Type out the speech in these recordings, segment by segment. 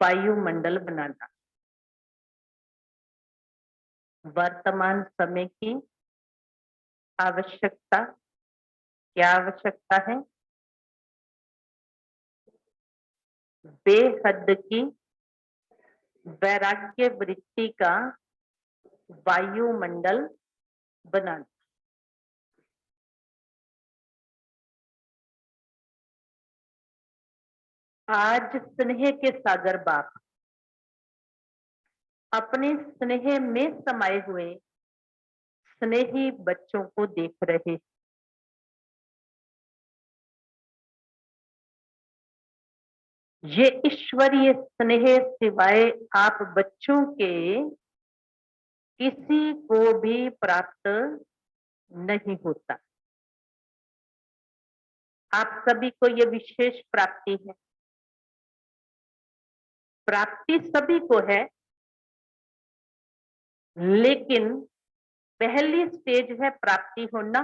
वायुमंडल बनाना वर्तमान समय की आवश्यकता। क्या आवश्यकता है? बेहद की वैराग्य वृत्ति का वायुमंडल बनाना। आज स्नेह के सागर बाप अपने स्नेह में समाये हुए स्नेही बच्चों को देख रहे। ये ईश्वरीय स्नेह सिवाय आप बच्चों के किसी को भी प्राप्त नहीं होता। आप सभी को ये विशेष प्राप्ति है। प्राप्ति सभी को है, लेकिन पहली स्टेज है प्राप्ति होना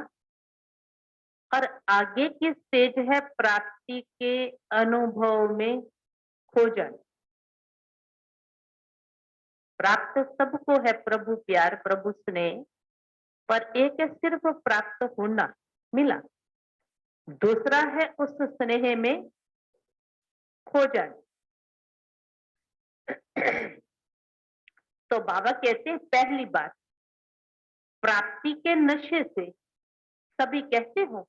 और आगे की स्टेज है प्राप्ति के अनुभव में खो जाना। प्राप्त सबको है प्रभु प्यार, प्रभु स्नेह, पर एक है सिर्फ प्राप्त होना, मिला। दूसरा है उस स्नेह में खो जाना। तो बाबा कहते हैं पहली बात, प्राप्ति के नशे से सभी कहते हो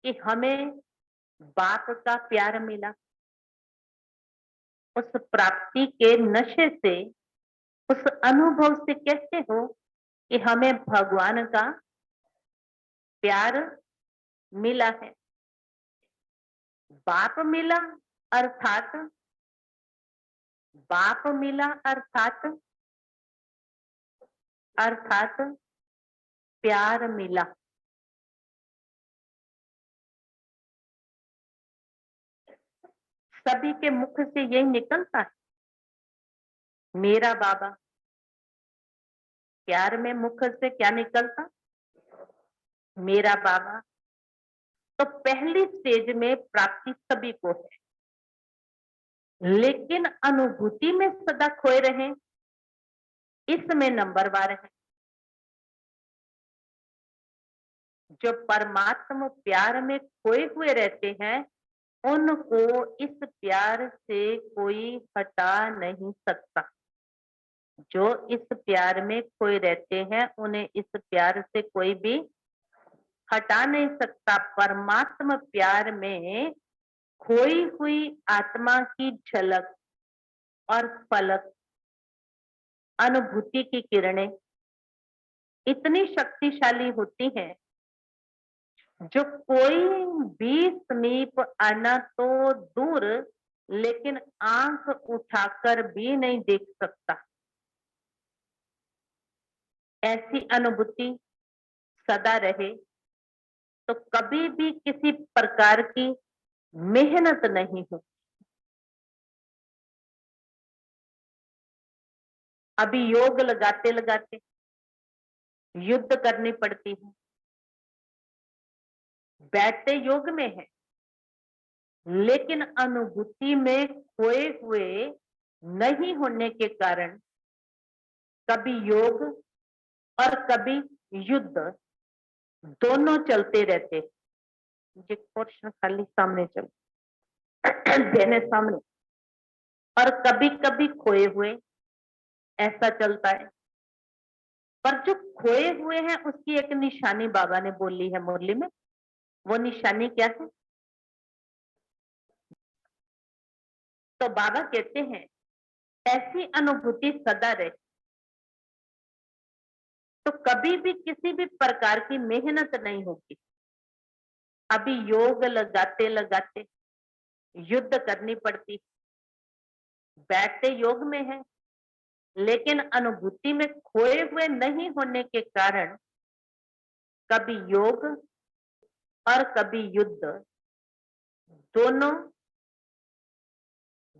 कि हमें बाप का प्यार मिला। उस प्राप्ति के नशे से, उस अनुभव से कहते हो कि हमें भगवान का प्यार मिला है। बाप मिला अर्थात बाप मिला अर्थात प्यार मिला। सभी के मुख से यही निकलता है, मेरा बाबा। प्यार में मुख से क्या निकलता? मेरा बाबा। तो पहली स्टेज में प्राप्ति सभी को है, लेकिन अनुभूति में सदा खोए रहे, इसमें नंबरवार है। जो परमात्मा प्यार में खोए हुए रहते हैं, उनको इस प्यार से कोई हटा नहीं सकता। जो इस प्यार में खोए रहते हैं, उन्हें इस प्यार से कोई भी हटा नहीं सकता। परमात्मा प्यार में खोई हुई आत्मा की झलक और पलक, अनुभूति की किरणें इतनी शक्तिशाली होती हैं, जो कोई भी समीप आना तो दूर, लेकिन आंख उठाकर भी नहीं देख सकता। ऐसी अनुभूति सदा रहे तो कभी भी किसी प्रकार की मेहनत नहीं हो। अभी योग लगाते लगाते युद्ध करनी पड़ती है। बैठते योग में है, लेकिन अनुभूति में खोए हुए नहीं होने के कारण कभी योग और कभी युद्ध दोनों चलते रहते। ये पोर्शन खाली सामने चल देने सामने, और कभी कभी खोए हुए, ऐसा चलता है। पर जो खोए हुए हैं उसकी एक निशानी बाबा ने बोली है मुरली में। वो निशानी क्या है? तो बाबा कहते हैं ऐसी अनुभूति सदा रहे तो कभी भी किसी भी प्रकार की मेहनत नहीं होगी। अभी योग लगाते लगाते युद्ध करनी पड़ती, बैठते योग में है, लेकिन अनुभूति में खोए हुए नहीं होने के कारण कभी योग और कभी युद्ध दोनों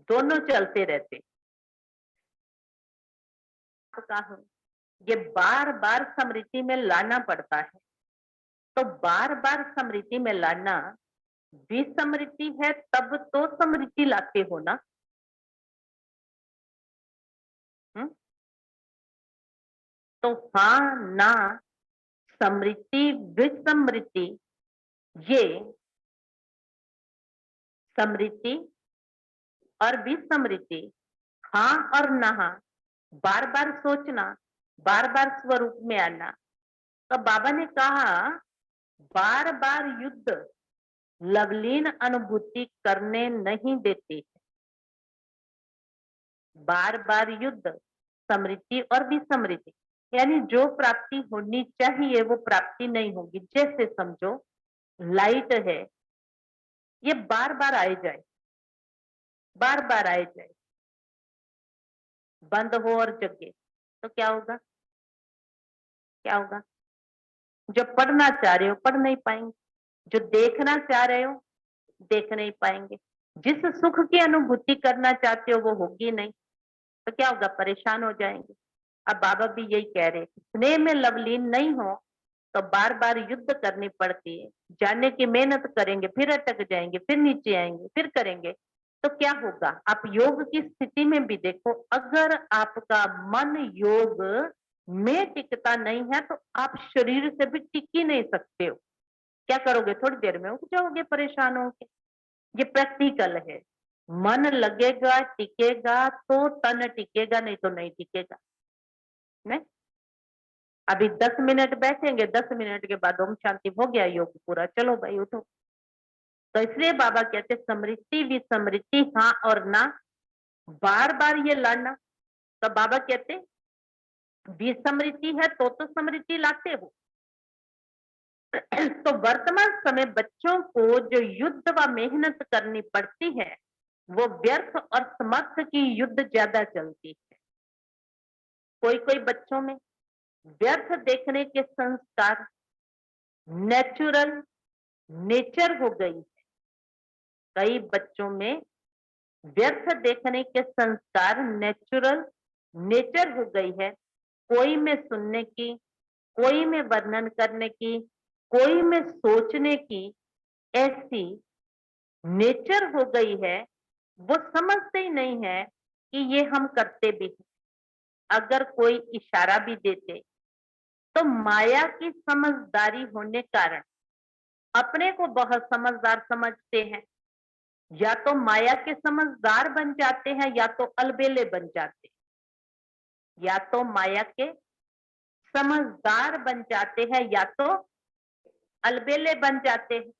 दोनों चलते रहते। ये बार बार स्मृति में लाना पड़ता है। तो बार बार स्मृति में लाना विस्मृति है तब तो स्मृति लाते हो ना। हम्म? तो हाँ ना, स्मृति विस्मृति, ये स्मृति और विस्मृति, हाँ और ना, बार बार सोचना, बार बार स्वरूप में आना। तो बाबा ने कहा बार बार युद्ध लवलीन अनुभूति करने नहीं देती। बार बार युद्ध स्मृति और विस्मृति, यानी जो प्राप्ति होनी चाहिए वो प्राप्ति नहीं होगी। जैसे समझो लाइट है, ये बार बार आए जाए, बार बार आए जाए, बंद हो और जगे, तो क्या होगा? क्या होगा? जो पढ़ना चाह रहे हो पढ़ नहीं पाएंगे, जो देखना चाह रहे हो देख नहीं पाएंगे, जिस सुख की अनुभूति करना चाहते हो वो होगी नहीं, तो क्या होगा? परेशान हो जाएंगे। अब बाबा भी यही कह रहे, स्नेह में लवलीन नहीं हो तो बार बार युद्ध करनी पड़ती है, जाने की मेहनत करेंगे, फिर अटक जाएंगे, फिर नीचे आएंगे, फिर करेंगे, तो क्या होगा? आप योग की स्थिति में भी देखो, अगर आपका मन योग में टिकता नहीं है तो आप शरीर से भी टिक ही नहीं सकते हो। क्या करोगे? थोड़ी देर में उठ जाओगे परेशान होके। ये प्रैक्टिकल है। मन लगेगा, टिकेगा तो तन टिकेगा, नहीं तो नहीं टिकेगा। नहीं, अभी 10 मिनट बैठेंगे, 10 मिनट के बाद ओम शांति, हो गया योग पूरा, चलो भाई उठो। तो इसलिए बाबा कहते स्मृति विस्मृति, हाँ और ना, बार बार ये लड़ना। तो बाबा कहते विस्मृति है तो स्मृति लाते हो। तो वर्तमान समय बच्चों को जो युद्ध व मेहनत करनी पड़ती है वो व्यर्थ और समर्थ की युद्ध ज्यादा चलती है। कोई कोई बच्चों में व्यर्थ देखने के संस्कार नेचुरल नेचर हो गई है। कई बच्चों में व्यर्थ देखने के संस्कार नेचुरल नेचर हो गई है। कोई में सुनने की, कोई में वर्णन करने की, कोई में सोचने की, ऐसी नेचर हो गई है। वो समझते ही नहीं है कि ये हम करते भी हैं। अगर कोई इशारा भी देते तो माया की समझदारी होने कारण अपने को बहुत समझदार समझते हैं, या तो माया के समझदार बन जाते हैं या तो अलबेले बन जाते हैं। या तो माया के समझदार बन जाते हैं या तो अलबेले बन जाते हैं।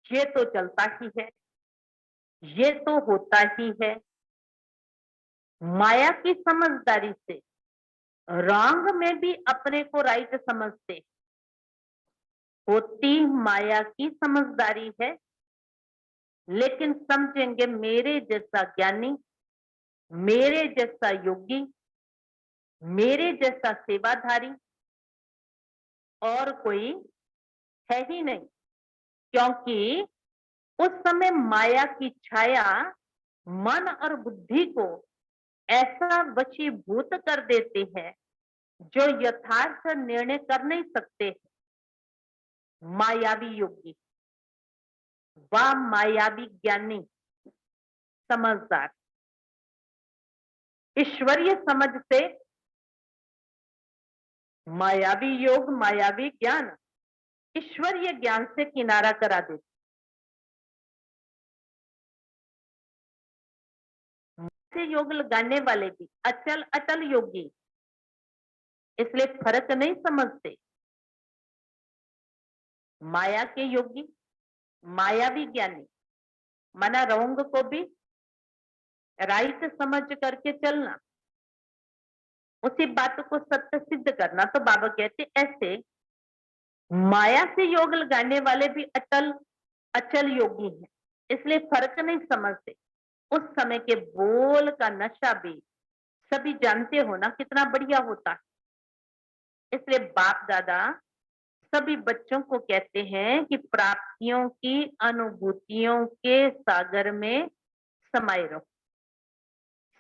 ये तो चलता ही है, ये तो होता ही है। माया की समझदारी से रॉन्ग में भी अपने को राइट समझते। होती माया की समझदारी है, लेकिन समझेंगे मेरे जैसा ज्ञानी, मेरे जैसा योगी, मेरे जैसा सेवाधारी और कोई है ही नहीं। क्योंकि उस समय माया की छाया मन और बुद्धि को ऐसा वशीभूत कर देती है जो यथार्थ निर्णय कर नहीं सकते। मायावी योगी व मायावी ज्ञानी समझदार ईश्वरीय समझ से मायावी योग, मायावी ज्ञान ईश्वरीय ज्ञान से किनारा करा देते। से योग लगाने वाले भी अचल अटल योगी, इसलिए फर्क नहीं समझते। माया के योगी, मायावी ज्ञानी, मना रॉन्ग को भी राइट समझ करके चलना, उसी बात को सत्य सिद्ध करना। तो बाबा कहते ऐसे माया से योग लगाने वाले भी अटल अचल योगी हैं, इसलिए फर्क नहीं समझते। उस समय के बोल का नशा भी सभी जानते हो ना कितना बढ़िया होता है। इसलिए बाप दादा सभी बच्चों को कहते हैं कि प्राप्तियों की अनुभूतियों के सागर में समाये रहो।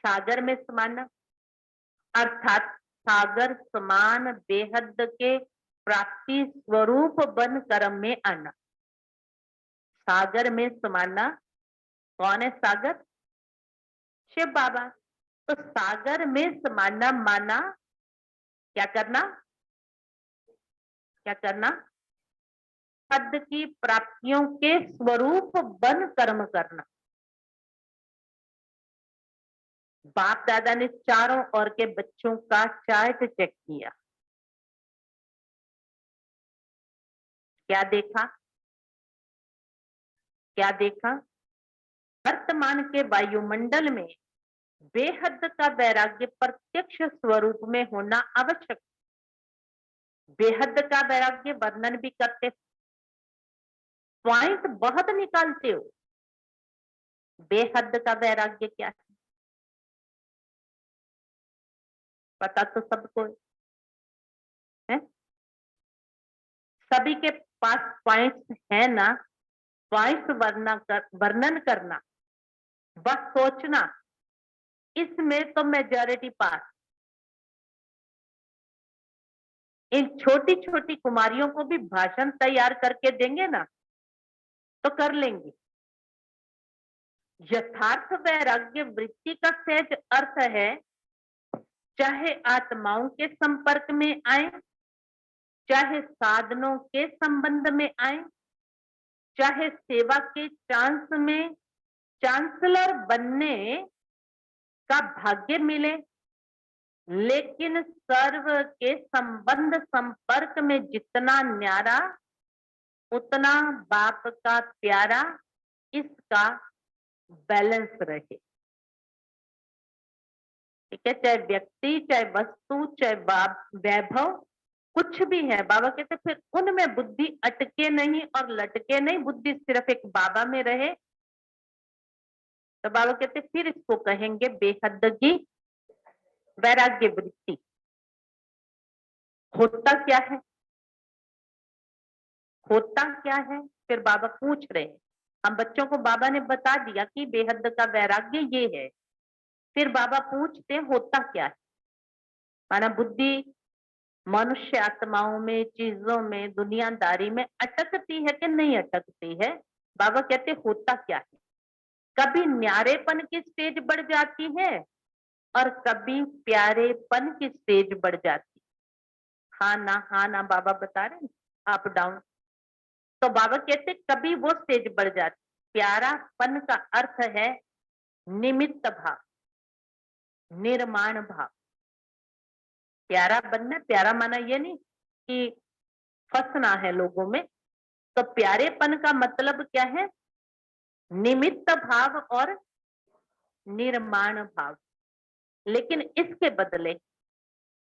सागर में समाना अर्थात सागर समान बेहद के प्राप्ति स्वरूप बन कर्म में आना। सागर में समाना। कौन है सागर? शिव बाबा। तो सागर में समाना माना क्या करना? क्या करना? पद की प्राप्तियों के स्वरूप बन कर्म करना। बाप दादा ने चारों ओर के बच्चों का चार्ट चेक किया। क्या देखा? क्या देखा? वर्तमान के वायुमंडल में बेहद का वैराग्य प्रत्यक्ष स्वरूप में होना आवश्यक। बेहद का वैराग्य वर्णन भी करते, पॉइंट बहुत निकालते हो। बेहद का वैराग्य क्या है? पता तो सबको है? सभी के पास पॉइंट्स है ना? पॉइंट्स वर्णन करना, बस सोचना, इसमें तो मेजॉरिटी पास। इन छोटी छोटी कुमारियों को भी भाषण तैयार करके देंगे ना तो कर लेंगे। यथार्थ वैराग्य वृत्ति का सहज अर्थ है, चाहे आत्माओं के संपर्क में आए, चाहे साधनों के संबंध में आए, चाहे सेवा के चांस में चांसलर बनने का भाग्य मिले, लेकिन सर्व के संबंध संपर्क में जितना न्यारा उतना बाप का प्यारा, इसका बैलेंस रहे। ठीक है, चाहे व्यक्ति, चाहे वस्तु, चाहे वैभव, कुछ भी है, बाबा कहते फिर उनमें बुद्धि अटके नहीं और लटके नहीं, बुद्धि सिर्फ एक बाबा में रहे। तो बाबा कहते फिर इसको कहेंगे बेहद की वैराग्य वृत्ति। होता क्या है? होता क्या है? फिर बाबा पूछ रहे हैं। हम बच्चों को बाबा ने बता दिया कि बेहद का वैराग्य ये है, फिर बाबा पूछते होता क्या है। माना बुद्धि मनुष्य आत्माओं में, चीजों में, दुनियादारी में अटकती है कि नहीं अटकती है? बाबा कहते होता क्या है? कभी न्यारेपन की स्टेज बढ़ जाती है और कभी प्यारेपन की स्टेज बढ़ जाती। हाँ ना बाबा बता रहे हैं, अप डाउन। तो बाबा कहते कभी वो स्टेज बढ़ जाती। प्यारापन का अर्थ है निमित्त भाव, निर्माण भाव। प्यारा बनना, प्यारा माना ये नहीं कि फंसना है लोगों में। तो प्यारेपन का मतलब क्या है? निमित्त भाव और निर्माण भाव। लेकिन इसके बदले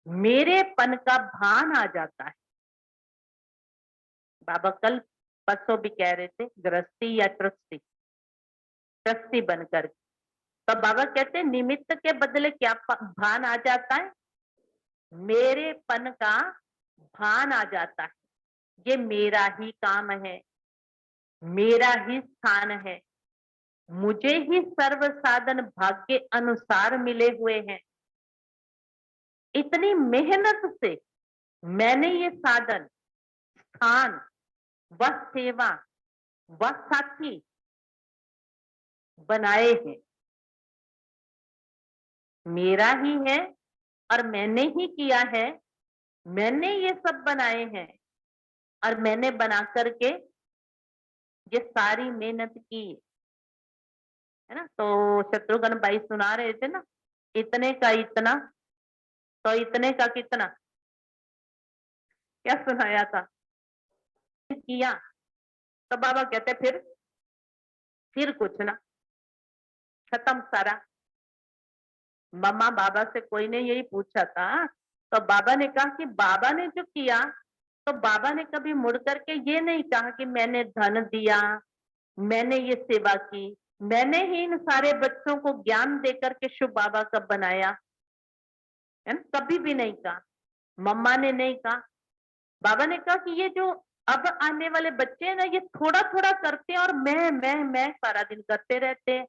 मेरेपन का भान आ जाता है। बाबा कल परसों भी कह रहे थे, गृहस्थी या ट्रस्टी, ट्रस्टी बनकर। तो बाबा कहते हैं निमित्त के बदले क्या भान आ जाता है? मेरेपन का भान आ जाता है। ये मेरा ही काम है, मेरा ही स्थान है, मुझे ही सर्व साधन भाग्य अनुसार मिले हुए हैं। इतनी मेहनत से मैंने ये साधन, स्थान, व सेवा, व साथी बनाए हैं, मेरा ही है और मैंने ही किया है। मैंने ये सब बनाए हैं और मैंने बना करके ये सारी मेहनत की है ना। तो शत्रुघ्न भाई सुना रहे थे ना, इतने का इतना तो इतने का कितना, क्या सुनाया था? किया। तो बाबा कहते फिर कुछ ना, खत्म सारा। मम्मा बाबा से कोई ने यही पूछा था, तो बाबा ने कहा कि बाबा ने जो किया, तो बाबा ने कभी मुड़ करके ये नहीं कहा कि मैंने धन दिया, मैंने ये सेवा की, मैंने ही इन सारे बच्चों को ज्ञान देकर के शुभ बाबा का बनाया, है ना। कभी भी नहीं कहा, मम्मा ने नहीं कहा। बाबा ने कहा कि ये जो अब आने वाले बच्चे हैं ना, ये थोड़ा थोड़ा करते हैं और मैं सारा दिन करते रहते हैं,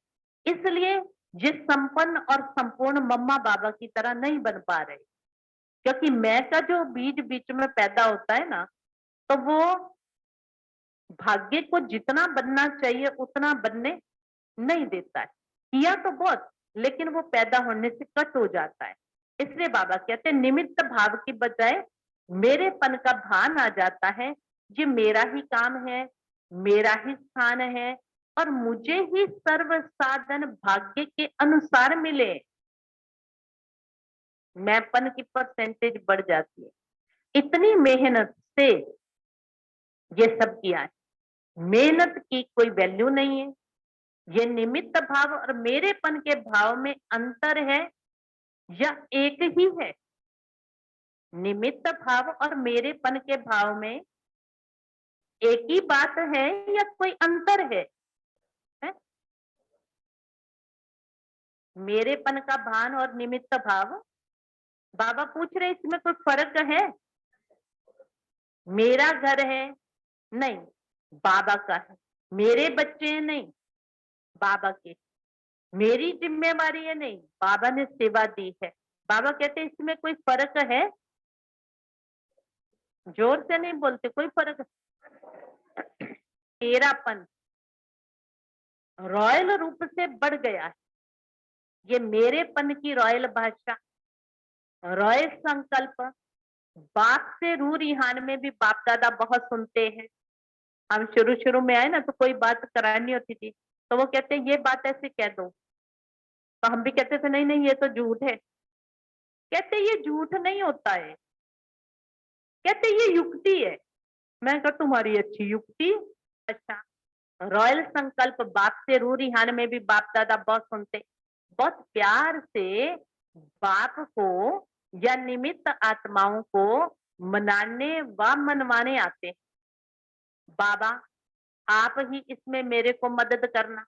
इसलिए ये संपन्न और संपूर्ण मम्मा बाबा की तरह नहीं बन पा रहे। क्योंकि मैं का जो बीज बीच में पैदा होता है ना, तो वो भाग्य को जितना बनना चाहिए उतना बनने नहीं देता है। किया तो बहुत, लेकिन वो पैदा होने से कट हो जाता है। इसलिए बाबा कहते हैं निमित्त भाव की बजाय मेरेपन का भान आ जाता है। ये मेरा ही काम है, मेरा ही स्थान है और मुझे ही सर्व साधन भाग्य के अनुसार मिले। मैंपन की परसेंटेज बढ़ जाती है। इतनी मेहनत से ये सब किया है, मेहनत की कोई वैल्यू नहीं है। ये निमित्त भाव और मेरेपन के भाव में अंतर है या एक ही है? निमित्त भाव और मेरेपन के भाव में एक ही बात है या कोई अंतर है? मेरेपन का भान और निमित्त भाव, बाबा पूछ रहे इसमें कोई फर्क है? मेरा घर है नहीं, बाबा का है। मेरे बच्चे हैं नहीं, बाबा के। मेरी जिम्मेवारी है नहीं, बाबा ने सेवा दी है। बाबा कहते हैं इसमें कोई फर्क है? जोर से नहीं बोलते, कोई फर्क? तेरापन रॉयल रूप से बढ़ गया है। ये मेरेपन की रॉयल भाषा, रॉयल संकल्प। बाप से रू रिहान में भी बाप दादा बहुत सुनते हैं। हम शुरू शुरू में आए ना तो कोई बात करानी होती थी तो वो कहते ये बात ऐसे कह दो, तो हम भी कहते थे नहीं नहीं ये तो झूठ है। कहते ये झूठ नहीं होता है, कहते ये युक्ति है। मैं कहा तुम्हारी अच्छी युक्ति। अच्छा, रॉयल संकल्प बाप से रू रिहान में भी बाप दादा बहुत सुनते, बहुत प्यार से बाप को या निमित्त आत्माओं को मनाने व मनवाने आते हैं। बाबा आप ही इसमें मेरे को मदद करना।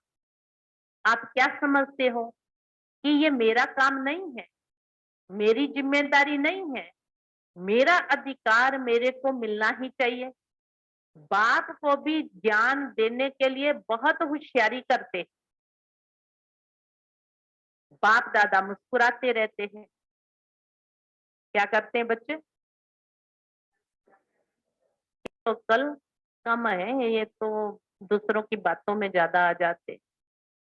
आप क्या समझते हो कि ये मेरा काम नहीं है, मेरी जिम्मेदारी नहीं है, मेरा अधिकार मेरे को मिलना ही चाहिए। बाप को भी ज्ञान देने के लिए बहुत होशियारी करते। बाप दादा मुस्कुराते रहते हैं। क्या करते हैं बच्चे? तो कल कम है, ये तो दूसरों की बातों में ज्यादा आ जाते,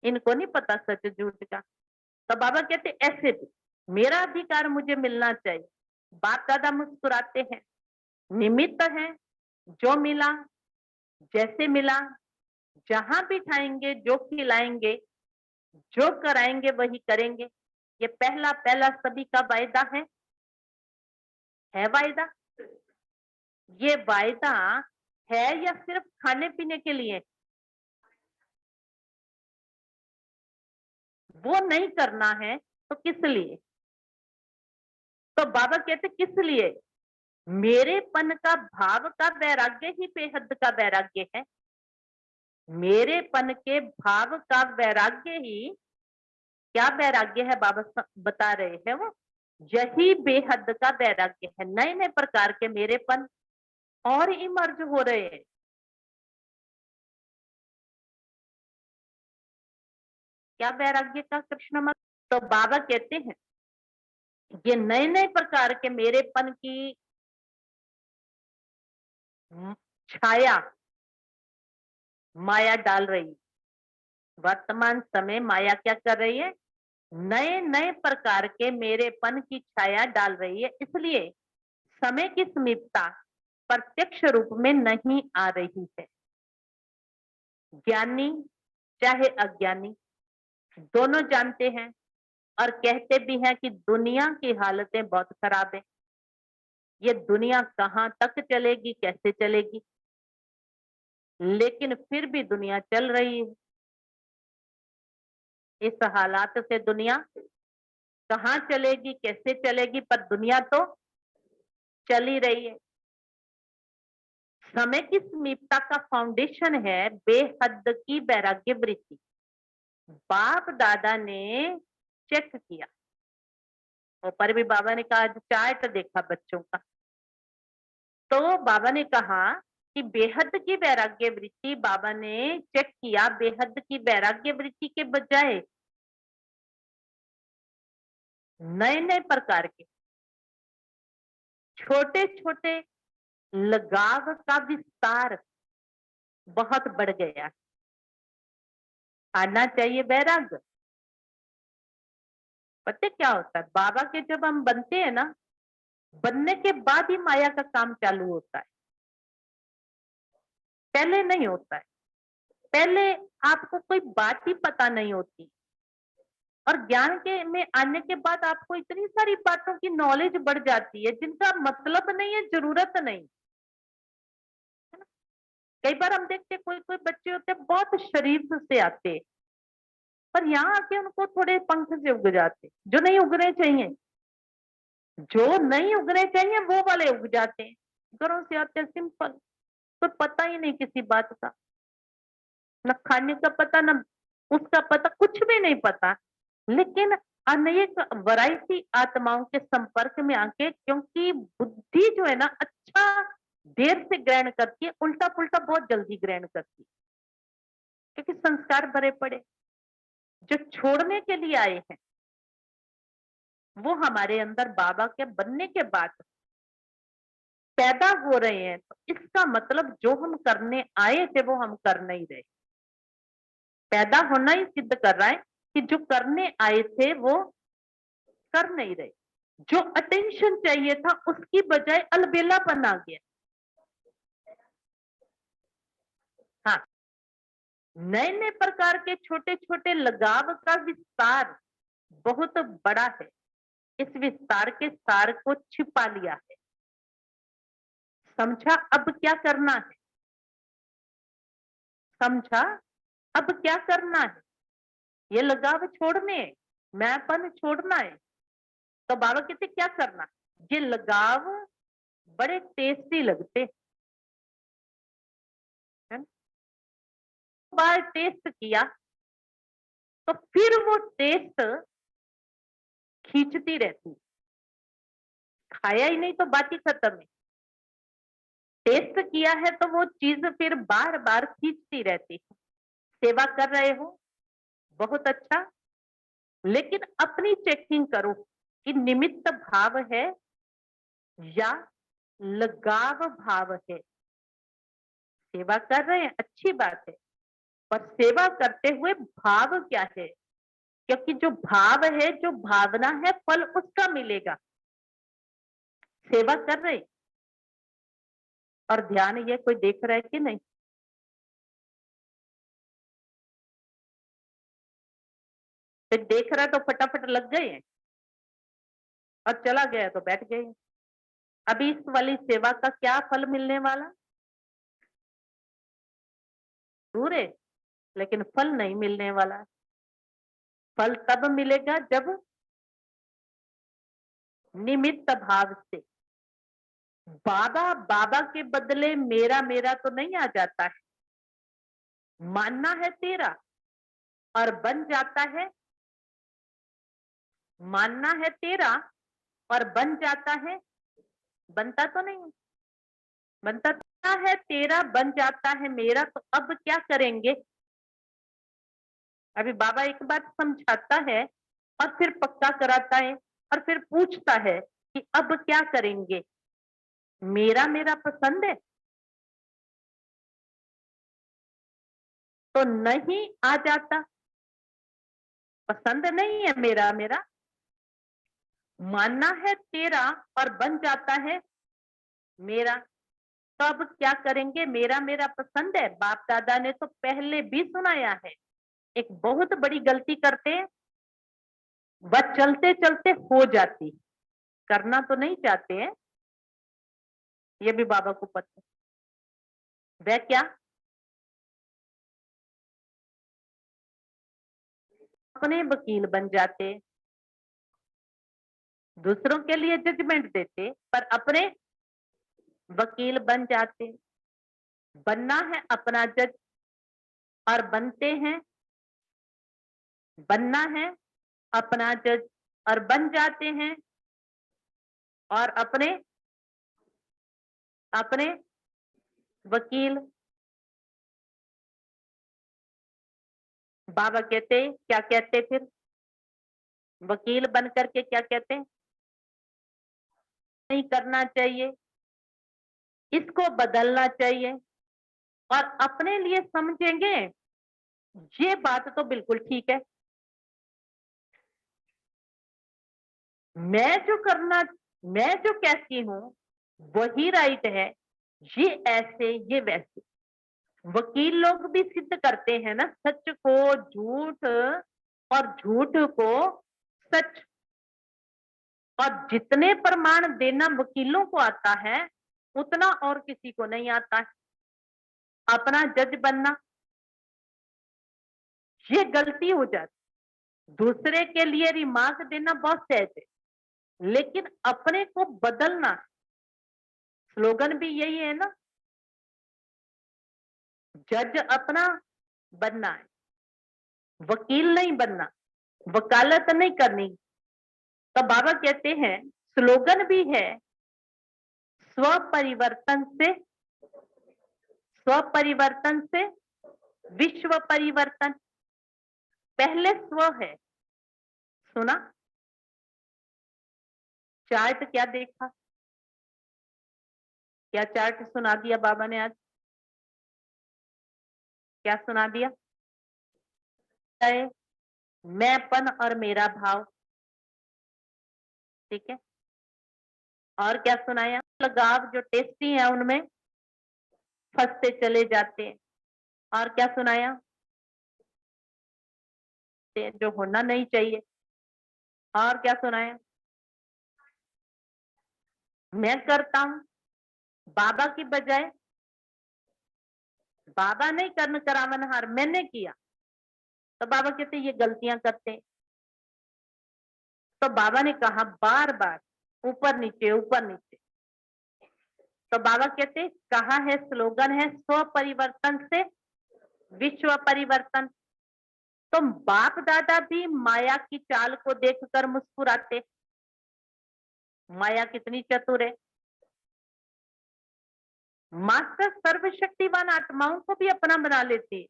इनको नहीं पता सच झूठ का। तो बाबा कहते ऐसे भी मेरा अधिकार मुझे मिलना चाहिए। बाप दादा मुस्कुराते हैं, निमित्त है, जो मिला, जैसे मिला, जहां बिठाएंगे, जो खिलाएंगे, जो कराएंगे वही करेंगे। ये पहला पहला सभी का वायदा है वायदा। ये वायदा है या सिर्फ खाने पीने के लिए? वो नहीं करना है तो किस लिए? तो बाबा कहते किस लिए? मेरेपन का भाव का वैराग्य ही बेहद का वैराग्य है। मेरेपन के भाव का वैराग्य ही क्या वैराग्य है? बाबा बता रहे हैं वो यही बेहद का वैराग्य है। नए नए प्रकार के मेरेपन और इमर्ज हो रहे हैं। क्या वैराग्य का कृष्ण मत? तो बाबा कहते हैं ये नए नए प्रकार के मेरेपन की छाया माया डाल रही है। वर्तमान समय माया क्या कर रही है? नए नए प्रकार के मेरेपन की छाया डाल रही है। इसलिए समय की समीपता प्रत्यक्ष रूप में नहीं आ रही है। ज्ञानी चाहे अज्ञानी दोनों जानते हैं और कहते भी हैं कि दुनिया की हालतें बहुत खराब है। ये दुनिया कहाँ तक चलेगी, कैसे चलेगी? लेकिन फिर भी दुनिया चल रही है। इस हालात से दुनिया कहाँ चलेगी, कैसे चलेगी, पर दुनिया तो चल ही रही है। समय की समीपता का फाउंडेशन है बेहद की वैराग्य वृत्ति। बाप दादा ने चेक किया, ऊपर भी बाबा ने कहा, आज चार्ट देखा बच्चों का, तो बाबा ने कहा कि बेहद की वैराग्य वृत्ति, बाबा ने चेक किया बेहद की वैराग्य वृत्ति के बजाय नए नए प्रकार के छोटे छोटे लगाव का विस्तार बहुत बढ़ गया। आना चाहिए वैराग्य। पता है क्या होता है, बाबा के जब हम बनते हैं ना, बनने के बाद ही माया का काम चालू होता है, पहले नहीं होता है। पहले आपको कोई बात ही पता नहीं होती, और ज्ञान के में आने के बाद आपको इतनी सारी बातों की नॉलेज बढ़ जाती है जिनका मतलब नहीं है, जरूरत नहीं है ना? कई बार हम देखते हैं कोई कोई बच्चे होते हैं बहुत शरीफ से आते हैं, पर यहाँ आके उनको थोड़े पंख से उग जाते, जो नहीं उगने चाहिए, जो नहीं उगने चाहिए वो वाले उग जाते हैं। घरों से आते हैं सिंपल, तो पता ही नहीं किसी बात का, न खाने का पता, न उसका पता, कुछ भी नहीं पता, लेकिन अनेक वैरायटी आत्माओं के संपर्क में आके, क्योंकि बुद्धि जो है ना अच्छा देर से ग्रहण करती है, उल्टा पुल्टा बहुत जल्दी ग्रहण करती है, क्योंकि संस्कार भरे पड़े। जो छोड़ने के लिए आए हैं वो हमारे अंदर बाबा के बनने के बाद पैदा हो रहे हैं, तो इसका मतलब जो हम करने आए थे वो हम कर नहीं रहे। पैदा होना ही सिद्ध कर रहा है कि जो करने आए थे वो कर नहीं रहे। जो अटेंशन चाहिए था उसकी बजाय अलबेलापन आ गया। हाँ, नए नए प्रकार के छोटे छोटे लगाव का विस्तार बहुत बड़ा है। इस विस्तार के सार को छिपा लिया है। समझा अब क्या करना है, समझा अब क्या करना है। ये लगाव छोड़ने, मैंपन छोड़ना है। तो बाबा कहते क्या करना, ये लगाव बड़े टेस्टी लगते हैं, बार टेस्ट किया तो फिर वो टेस्ट खींचती रहती, खाया ही नहीं तो बात ही खत्म है। टेस्ट किया है तो वो चीज फिर बार बार खींचती रहती है। सेवा कर रहे हो बहुत अच्छा, लेकिन अपनी चेकिंग करो कि निमित्त भाव है या लगाव भाव है। सेवा कर रहे हैं अच्छी बात है, पर सेवा करते हुए भाव क्या है, क्योंकि जो भाव है, जो भावना है, फल उसका मिलेगा। सेवा कर रहे और ध्यान ये कोई देख रहा है कि नहीं, फिर देख रहा है तो फटाफट लग गए हैं और चला गया तो बैठ गए। अभी इस वाली सेवा का क्या फल मिलने वाला, दूर है, लेकिन फल नहीं मिलने वाला। फल तब मिलेगा जब निमित्त भाव से। बाबा बाबा के बदले मेरा मेरा तो नहीं आ जाता है, मानना है तेरा और बन जाता है, मानना है तेरा और बन जाता है, बनता तो नहीं, बनता है तेरा, बन जाता है मेरा। तो अब क्या करेंगे, अभी बाबा एक बात समझाता है और फिर पक्का कराता है और फिर पूछता है कि अब क्या करेंगे। मेरा मेरा पसंद है तो नहीं आ जाता, पसंद नहीं है मेरा मेरा, मानना है तेरा और बन जाता है मेरा। तो अब क्या करेंगे, मेरा मेरा पसंद है। बाप दादा ने तो पहले भी सुनाया है, एक बहुत बड़ी गलती करते हैं, वह चलते चलते हो जाती, करना तो नहीं चाहते हैं, ये भी बाबा को पता है। वह क्या, अपने वकील बन जाते, दूसरों के लिए जजमेंट देते, पर अपने वकील बन जाते। बनना है अपना जज और बनते हैं, बनना है अपना जज और बन जाते हैं, और अपने अपने वकील। बाबा कहते क्या कहते फिर, वकील बन करके क्या कहते, नहीं करना चाहिए, इसको बदलना चाहिए, और अपने लिए समझेंगे, ये बात तो बिल्कुल ठीक है, मैं जो कहती हूँ वही राइट है, ये ऐसे ये वैसे। वकील लोग भी सिद्ध करते हैं ना सच को झूठ और झूठ को सच। और जितने प्रमाण देना वकीलों को आता है उतना और किसी को नहीं आता है। अपना जज बनना ये गलती हो जाती, दूसरे के लिए रिमार्क देना बहुत सहज है, लेकिन अपने को बदलना, स्लोगन भी यही है ना, जज अपना बनना है, वकील नहीं बनना, वकालत नहीं करनी। तो बाबा कहते हैं स्लोगन भी है स्व परिवर्तन से विश्व परिवर्तन। पहले स्व है, सुना, चार्ट क्या देखा, क्या चार्ट सुना दिया बाबा ने आज, क्या सुना दिया? मैंपन और मेरा भाव, ठीक है। और क्या सुनाया? लगाव जो टेस्टी है उनमें फंसते चले जाते हैं। और क्या सुनाया? जो होना नहीं चाहिए। और क्या सुनाया? मैं करता हूं, बाबा की बजाय, बाबा नहीं कर्म करावनहार, मैंने किया। तो बाबा कहते ये गलतियां करते हैं। तो बाबा ने कहा बार बार ऊपर नीचे ऊपर नीचे। तो बाबा कहते कहा है, स्लोगन है स्व परिवर्तन से विश्व परिवर्तन। तो बाप दादा भी माया की चाल को देखकर मुस्कुराते, माया कितनी चतुर है। मास्टर सर्वशक्तिवान आत्माओं को भी अपना बना लेती है।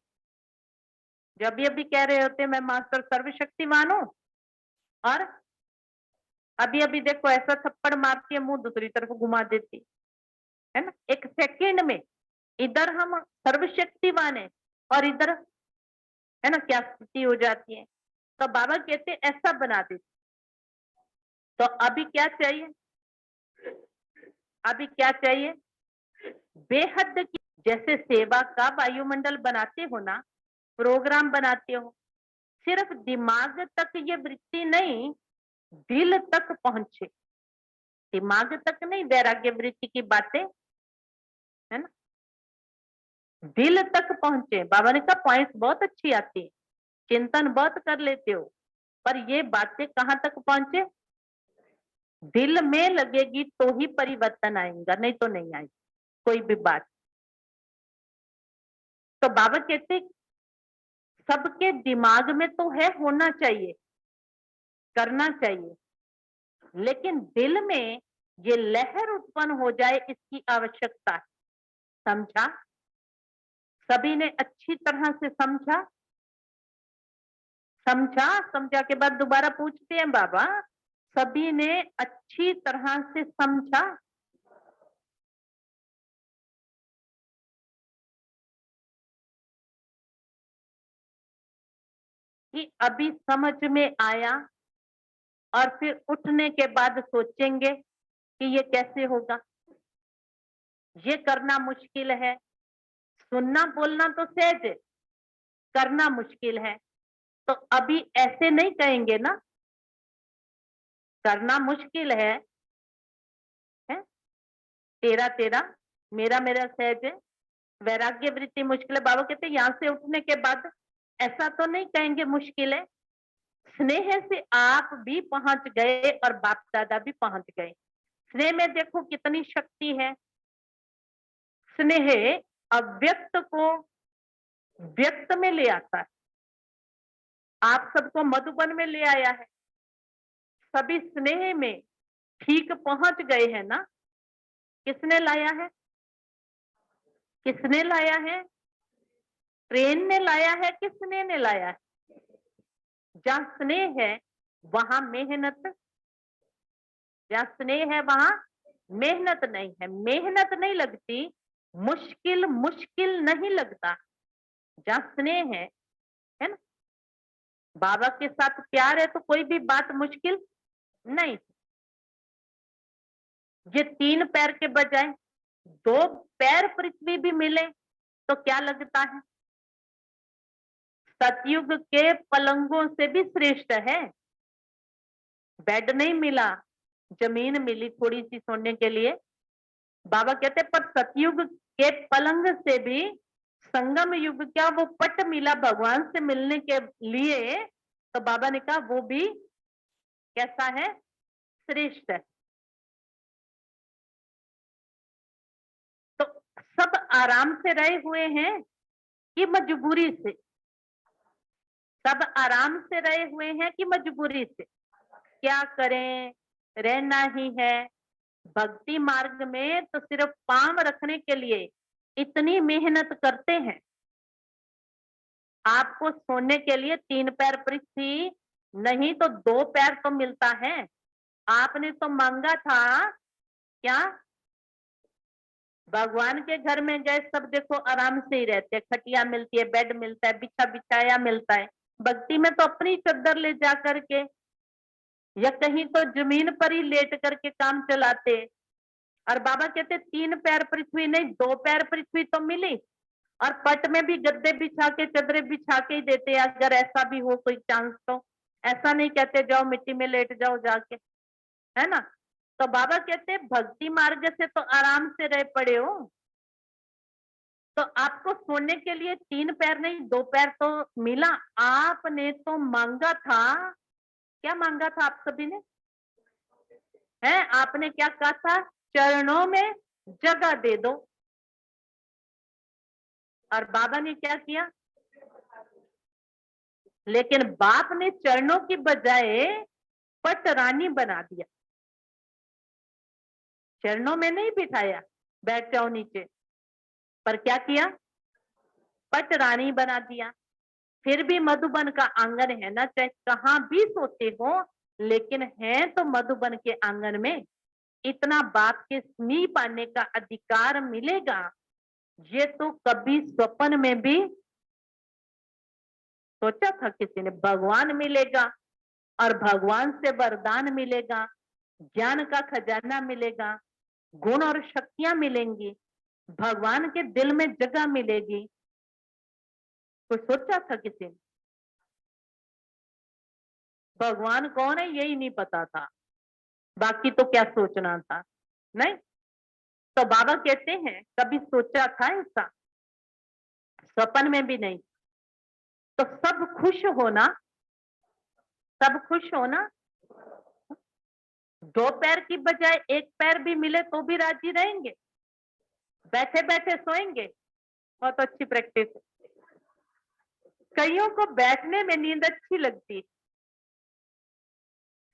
जब भी अभी कह रहे होते मैं मास्टर सर्वशक्तिवान हूं, और अभी अभी देखो ऐसा थप्पड़ मारती है मुंह दूसरी तरफ घुमा देती है ना, एक सेकंड में। इधर हम सर्वशक्तिवान है और इधर है ना क्या स्थिति हो जाती है। तो बाबा कहते ऐसा बना देते। तो अभी क्या चाहिए? अभी क्या चाहिए? बेहद की, जैसे सेवा का वायुमंडल बनाते हो ना, प्रोग्राम बनाते हो, सिर्फ दिमाग तक ये वृत्ति नहीं, दिल तक पहुंचे। दिमाग तक नहीं वैराग्य वृत्ति की बातें, है ना, दिल तक पहुंचे। बाबा ने कहा पॉइंट बहुत अच्छी आती है, चिंतन बहुत कर लेते हो, पर ये बातें कहाँ तक पहुंचे? दिल में लगेगी तो ही परिवर्तन आएगा, नहीं तो नहीं आएगी कोई भी बात। तो बाबा कहते सबके दिमाग में तो है, होना चाहिए, करना चाहिए, लेकिन दिल में ये लहर उत्पन्न हो जाए इसकी आवश्यकता है। समझा? सभी ने अच्छी तरह से समझा? समझा? समझा के बाद दोबारा पूछते हैं बाबा, सभी ने अच्छी तरह से समझा? कि अभी समझ में आया और फिर उठने के बाद सोचेंगे कि ये कैसे होगा, ये करना मुश्किल है। सुनना बोलना तो सहज है, करना मुश्किल है। तो अभी ऐसे नहीं कहेंगे ना, करना मुश्किल है? तेरा तेरा मेरा मेरा सहज है, वैराग्य वृत्ति मुश्किल है। बाबा कहते यहाँ से उठने के बाद ऐसा तो नहीं कहेंगे मुश्किल है। स्नेह से आप भी पहुंच गए और बाप दादा भी पहुंच गए। स्नेह में देखो कितनी शक्ति है। स्नेह अव्यक्त को व्यक्त में ले आता है। आप सबको मधुबन में ले आया है, सभी स्नेह में ठीक पहुंच गए हैं ना। किसने लाया है? किसने लाया है? ट्रेन ने लाया है कि स्नेह ने लाया है? जहां स्नेह है वहां मेहनत, जहां स्नेह है वहां मेहनत नहीं है। मेहनत नहीं लगती मुश्किल मुश्किल नहीं लगता। जहाँ स्नेह है ना, बाबा के साथ प्यार है तो कोई भी बात मुश्किल नहीं। ये 3 पैर के बजाय 2 पैर पृथ्वी भी मिले तो क्या लगता है? सतयुग के पलंगों से भी श्रेष्ठ है। बेड नहीं मिला, जमीन मिली थोड़ी सी सोने के लिए। बाबा कहते पर सतयुग के पलंग से भी संगम युग क्या वो पट मिला भगवान से मिलने के लिए, तो बाबा ने कहा वो भी कैसा है? श्रेष्ठ है। तो सब आराम से रहे हुए हैं कि मजबूरी से? सब आराम से रहे हुए हैं कि मजबूरी से? क्या करें, रहना ही है। भक्ति मार्ग में तो सिर्फ पांव रखने के लिए इतनी मेहनत करते हैं। आपको सोने के लिए 3 पैर पृथ्वी नहीं तो 2 पैर तो मिलता है। आपने तो मांगा था क्या? भगवान के घर में गए, सब देखो आराम से ही रहते हैं, खटिया मिलती है, बेड मिलता है, बिछा बिछाया मिलता है। भक्ति में तो अपनी चद्दर ले जा करके या कहीं तो जमीन पर ही लेट करके काम चलाते। और बाबा कहते 3 पैर पृथ्वी नहीं 2 पैर पृथ्वी तो मिली, और पट में भी गद्दे बिछा के चदरे बिछा के ही देते, अगर ऐसा भी हो कोई चांस तो। ऐसा नहीं कहते जाओ मिट्टी में लेट जाओ जाके, है ना। तो बाबा कहते भक्ति मार्ग से तो आराम से रह पड़े हो, तो आपको सोने के लिए 3 पैर नहीं 2 पैर तो मिला। आपने तो मांगा था, क्या मांगा था आप सभी ने? है आपने क्या कहा था? चरणों में जगह दे दो। और बाबा ने क्या किया? लेकिन बाप ने चरणों की बजाय पटरानी बना दिया। चरणों में नहीं बिठाया, बैठ जाओ नीचे, पर क्या किया? पटरानी बना दिया। फिर भी मधुबन का आंगन है ना, चाहे कहां भी सोते हो, लेकिन है तो मधुबन के आंगन में। इतना बाप के स्नेह पाने का अधिकार मिलेगा, ये तो कभी स्वप्न में भी सोचा था किसी ने? भगवान मिलेगा और भगवान से वरदान मिलेगा, ज्ञान का खजाना मिलेगा, गुण और शक्तियां मिलेंगी, भगवान के दिल में जगह मिलेगी, तो सोचा था किसी ने? भगवान कौन है यही नहीं पता था, बाकी तो क्या सोचना था, नहीं। तो बाबा कहते हैं कभी सोचा था ऐसा? स्वप्न में भी नहीं। तो सब खुश होना, सब खुश होना। 2 पैर की बजाय 1 पैर भी मिले तो भी राजी रहेंगे? बैठे बैठे सोएंगे? बहुत अच्छी प्रैक्टिस है। कईयों को बैठने में नींद अच्छी लगती,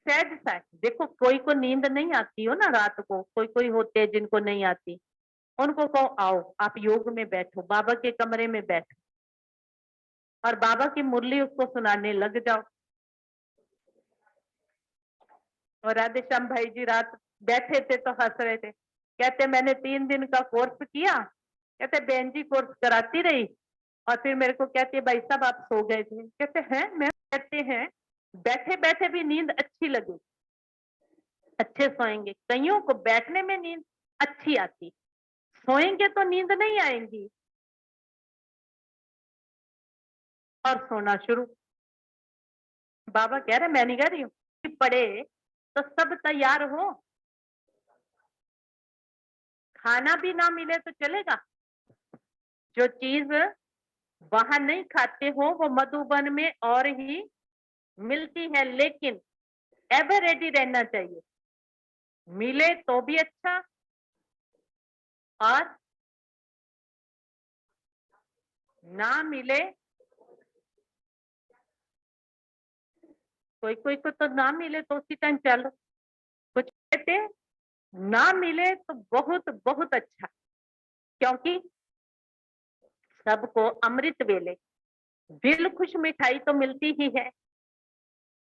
सहज सा है। देखो कोई को नींद नहीं आती हो ना रात को, कोई कोई होते हैं जिनको नहीं आती, उनको कहो आओ आप योग में बैठो, बाबा के कमरे में बैठो और बाबा की मुरली उसको सुनाने लग जाओ। और राधे श्याम भाई जी रात बैठे थे तो हंस रहे थे, कहते मैंने 3 दिन का कोर्स किया, कहते बहन जी कोर्स कराती रही, और फिर मेरे को कहती है भाई साहब आप सो गए थे। कहते हैं मैं कहते हैं बैठे बैठे भी नींद अच्छी लगी, अच्छे सोएंगे। कईयों को बैठने में नींद अच्छी आती, सोएंगे तो नींद नहीं आएंगी और सोना शुरू। बाबा कह रहे मैं नहीं कह रही हूँ, पढ़े तो सब तैयार हो, खाना भी ना मिले तो चलेगा। जो चीज वहां नहीं खाते हो वो मधुबन में और ही मिलती है, लेकिन एवर रेडी रहना चाहिए, मिले तो भी अच्छा और ना मिले, कोई कोई को तो ना मिले तो उसी टाइम चलो, कुछ कहते ना मिले तो बहुत बहुत अच्छा, क्योंकि सबको अमृत वेले दिल खुश मिठाई तो मिलती ही है,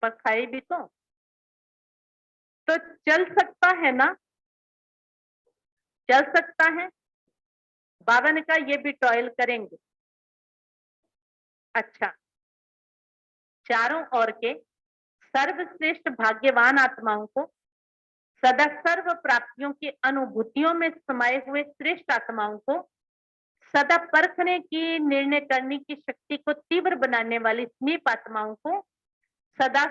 पर खाई भी तो चल सकता है ना, चल सकता है। बाबा ने कहा ये भी टॉयल करेंगे। अच्छा, चारों ओर के सर्वश्रेष्ठ भाग्यवान आत्माओं को, सदा सर्व प्राप्तियों की अनुभूतियों में समाये हुए श्रेष्ठ आत्माओं को, सदा परखने की, निर्णय करने की शक्ति को तीव्र बनाने वाली स्नीप आत्माओं को, सदा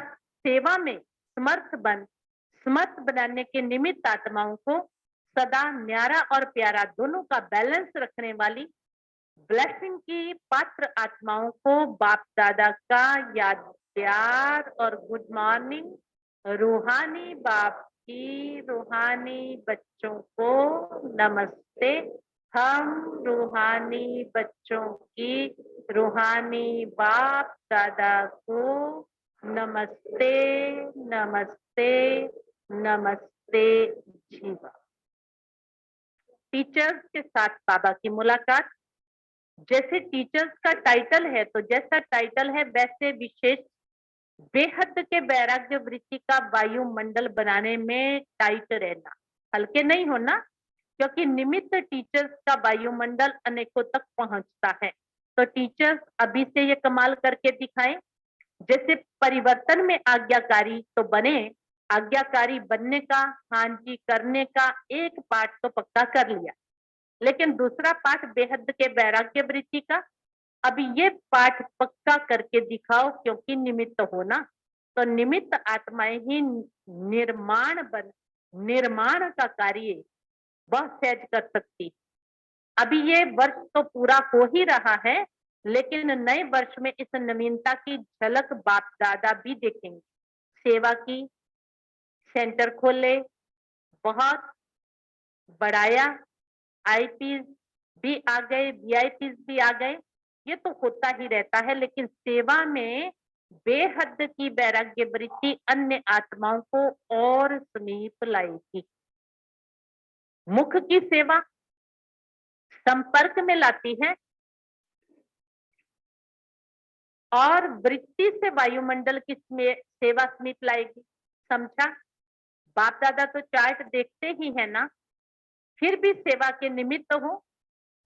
सेवा में समर्थ बनाने के निमित्त आत्माओं को, सदा न्यारा और प्यारा दोनों का बैलेंस रखने वाली ब्लेसिंग की पात्र आत्माओं को बाप दादा का याद, प्यार और गुड मॉर्निंग। रूहानी बाप की रूहानी बच्चों को नमस्ते। हम रूहानी बच्चों की रूहानी बाप दादा को नमस्ते नमस्ते नमस्ते। जीवा टीचर्स के साथ बाबा की मुलाकात। जैसे टीचर्स का टाइटल है, तो जैसा टाइटल है वैसे विशेष बेहद के वैराग्य वृत्ति का वायुमंडल बनाने में टाइट रहना, हल्के नहीं होना, क्योंकि निमित्त टीचर्स का वायुमंडल अनेकों तक पहुंचता है। तो टीचर्स अभी से ये कमाल करके दिखाएं। जैसे परिवर्तन में आज्ञाकारी तो बने, आज्ञाकारी बनने का, हाँ जी करने का एक पाठ तो पक्का कर लिया, लेकिन दूसरा पाठ बेहद के वैराग्य वृत्ति का, अभी ये पाठ पक्का करके दिखाओ, क्योंकि निमित्त हो ना, तो निमित्त आत्माएं ही निर्माण का कार्य वह सहज कर सकती। अभी ये वर्ष तो पूरा हो ही रहा है, लेकिन नए वर्ष में इस नवीनता की झलक बाप दादा भी देखेंगे। सेवा की, सेंटर खोले, बहुत बढ़ाया, आईपीज भी आ गए, वीआईपीज भी आ गए, ये तो होता ही रहता है, लेकिन सेवा में बेहद की वैराग्य वृत्ति अन्य आत्माओं को और समीप लाएगी। मुख की सेवा संपर्क में लाती है और वृत्ति से वायुमंडल की सेवा समीप लाएगी। समझा? बाप दादा तो चार्ट देखते ही है ना, फिर भी सेवा के निमित्त हो,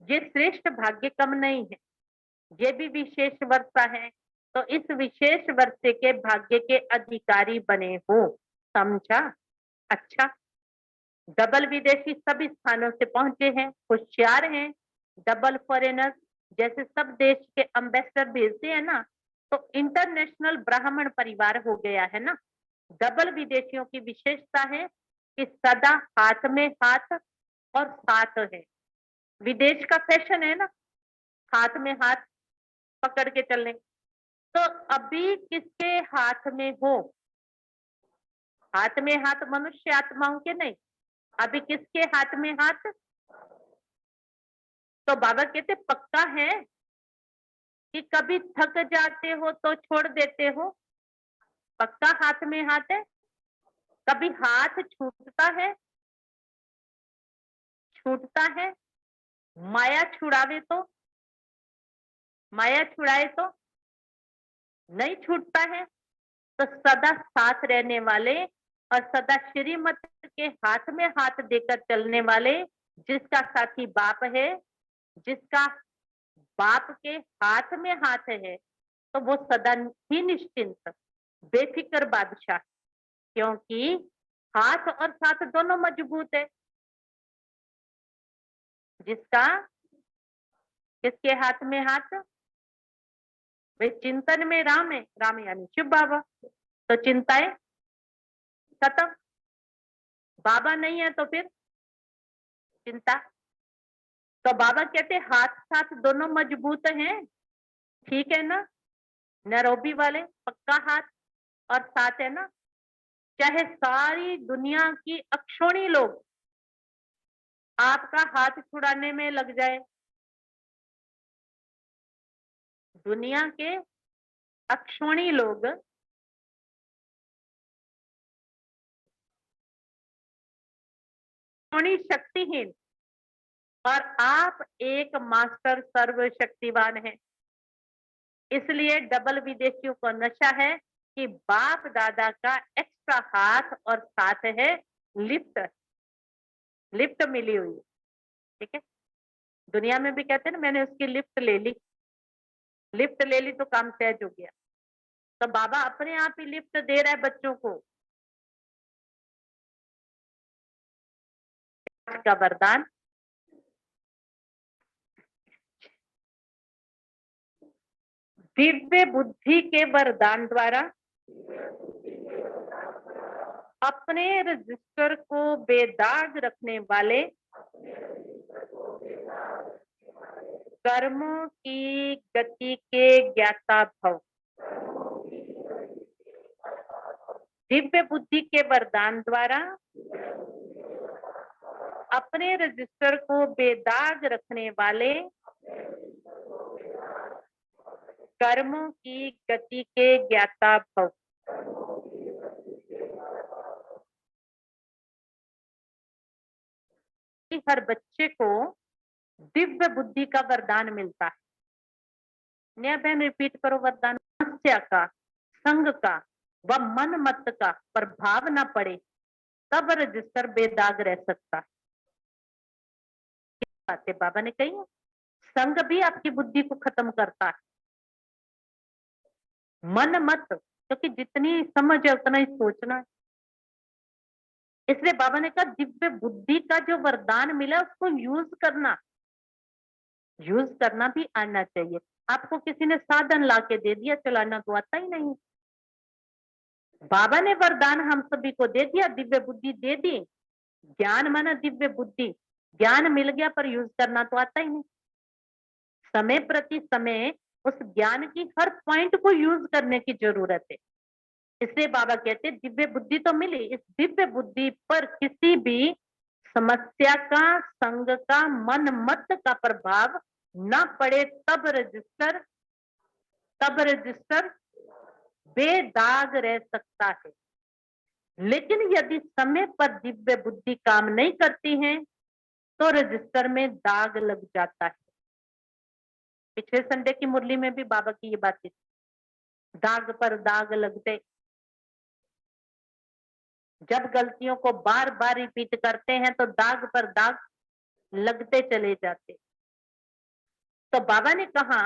ये श्रेष्ठ भाग्य कम नहीं है, ये भी विशेष वर्षा है, तो इस विशेष वर्षे के भाग्य के अधिकारी बने हो। समझा? अच्छा, डबल विदेशी सब स्थानों से पहुंचे हैं, होशियार हैं। डबल फॉरेनर जैसे सब देश के एम्बेसडर भेजते हैं ना, तो इंटरनेशनल ब्राह्मण परिवार हो गया है ना। डबल विदेशियों की विशेषता है कि सदा हाथ में हाथ और साथ है। विदेश का फैशन है ना, हाथ में हाथ पकड़ के चलने, तो अभी किसके हाथ में हो? हाथ में हाथ मनुष्य आत्माओं के नहीं, अभी किसके हाथ में हाथ? तो बाबा कहते पक्का है कि कभी थक जाते हो तो छोड़ देते हो? पक्का हाथ में हाथ है? कभी हाथ छूटता है? छूटता है? माया छुड़ावे तो, माया छुड़ाए तो नहीं छूटता है। तो सदा साथ रहने वाले और सदा श्रीमत के हाथ में हाथ देकर चलने वाले, जिसका साथी बाप है, जिसका बाप के हाथ में हाथ है, तो वो सदा ही निश्चिंत बेफिक्र बादशाह, क्योंकि हाथ और साथ दोनों मजबूत है। जिसका किसके हाथ में हाथ? वे चिंतन में राम है, राम यानी शिव बाबा, तो चिंताएं खत्म। बाबा नहीं है तो फिर चिंता। तो बाबा कहते हाथ साथ दोनों मजबूत हैं, ठीक है ना। नैरोबी वाले पक्का हाथ और साथ है ना, चाहे सारी दुनिया की अक्षोणी लोग आपका हाथ छुड़ाने में लग जाए, दुनिया के अक्षोणी लोग शक्तिहीन, और आप एक मास्टर सर्वशक्तिवान हैं। इसलिए डबल विदेशियों को नशा है कि बाप दादा का एक्स्ट्रा हाथ और साथ है, लिफ्ट लिफ्ट मिली हुई है, ठीक है। दुनिया में भी कहते हैं ना, मैंने उसकी लिफ्ट ले ली, लिफ्ट ले ली तो काम सहज हो गया। तो बाबा अपने आप ही लिफ्ट दे रहा है बच्चों को। का वरदान, दिव्य बुद्धि के वरदान द्वारा अपने रजिस्टर को बेदाग रखने वाले कर्मों की गति के ज्ञाता भव। दिव्य बुद्धि के वरदान द्वारा अपने रजिस्टर को बेदाग रखने वाले कर्मों की गति के ज्ञाता भव। हर बच्चे को दिव्य बुद्धि का वरदान मिलता है। नया बहन रिपीट करो, वरदान समस्या का, संग का व मन मत का प्रभाव न पड़े, तब रजिस्टर बेदाग रह सकता है। बातें बाबा ने कही है। संग भी आपकी बुद्धि को खत्म करता है, मन मत, क्योंकि जितनी समझ है उतना ही सोचना है। इसलिए बाबा ने कहा दिव्य बुद्धि का जो वरदान मिला उसको यूज करना भी आना चाहिए। आपको किसी ने साधन ला के दे दिया, चलाना तो आता ही नहीं। बाबा ने वरदान हम सभी को दे दिया, दिव्य बुद्धि दे दी। ज्ञान माना दिव्य बुद्धि, ज्ञान मिल गया पर यूज करना तो आता ही नहीं। समय प्रति समय उस ज्ञान की हर पॉइंट को यूज करने की जरूरत है। इसलिए बाबा कहते दिव्य बुद्धि तो मिली, इस दिव्य बुद्धि पर किसी भी समस्या का, संग का, मन मत का प्रभाव न पड़े, तब रजिस्टर बेदाग रह सकता है। लेकिन यदि समय पर दिव्य बुद्धि काम नहीं करती है तो रजिस्टर में दाग लग जाता है। पिछले संडे की मुरली में भी बाबा की ये बात थी, दाग पर दाग लगते। जब गलतियों को बार बार रिपीट करते हैं तो दाग पर दाग लगते चले जाते। तो बाबा ने कहा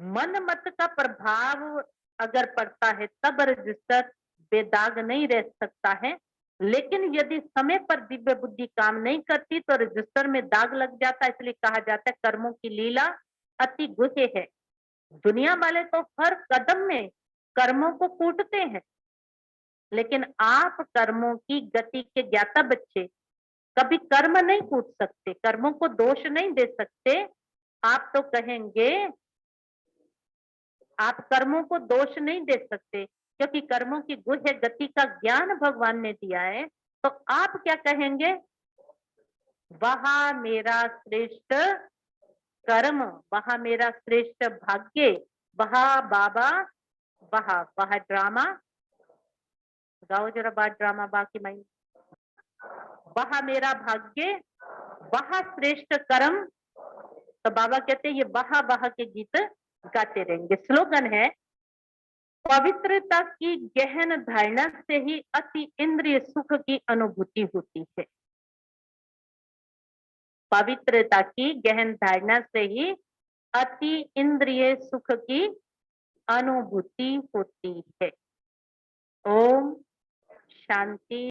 मन मत का प्रभाव अगर पड़ता है तब रजिस्टर बेदाग नहीं रह सकता है। लेकिन यदि समय पर दिव्य बुद्धि काम नहीं करती तो रजिस्टर में दाग लग जाता है। इसलिए कहा जाता है कर्मों की लीला अति गुह्य है। दुनिया वाले तो हर कदम में कर्मों को कूटते हैं, लेकिन आप कर्मों की गति के ज्ञाता बच्चे कभी कर्म नहीं कूट सकते, कर्मों को दोष नहीं दे सकते। आप तो कहेंगे, आप कर्मों को दोष नहीं दे सकते क्योंकि कर्मों की गुह्य गति का ज्ञान भगवान ने दिया है। तो आप क्या कहेंगे, वहा मेरा श्रेष्ठ कर्म, वहा मेरा श्रेष्ठ भाग्य, वहा बाबा, वहा ड्रामा गाओ जरा, बात ड्रामा बाकी माई, वहा मेरा भाग्य, वहा श्रेष्ठ कर्म। तो बाबा कहते हैं ये वहा के गीत गाते रहेंगे। स्लोगन है, पवित्रता की गहन धारणा से ही अति इंद्रिय सुख की अनुभूति होती है। पवित्रता की गहन धारणा से ही अति इंद्रिय सुख की अनुभूति होती है। ओम शांति।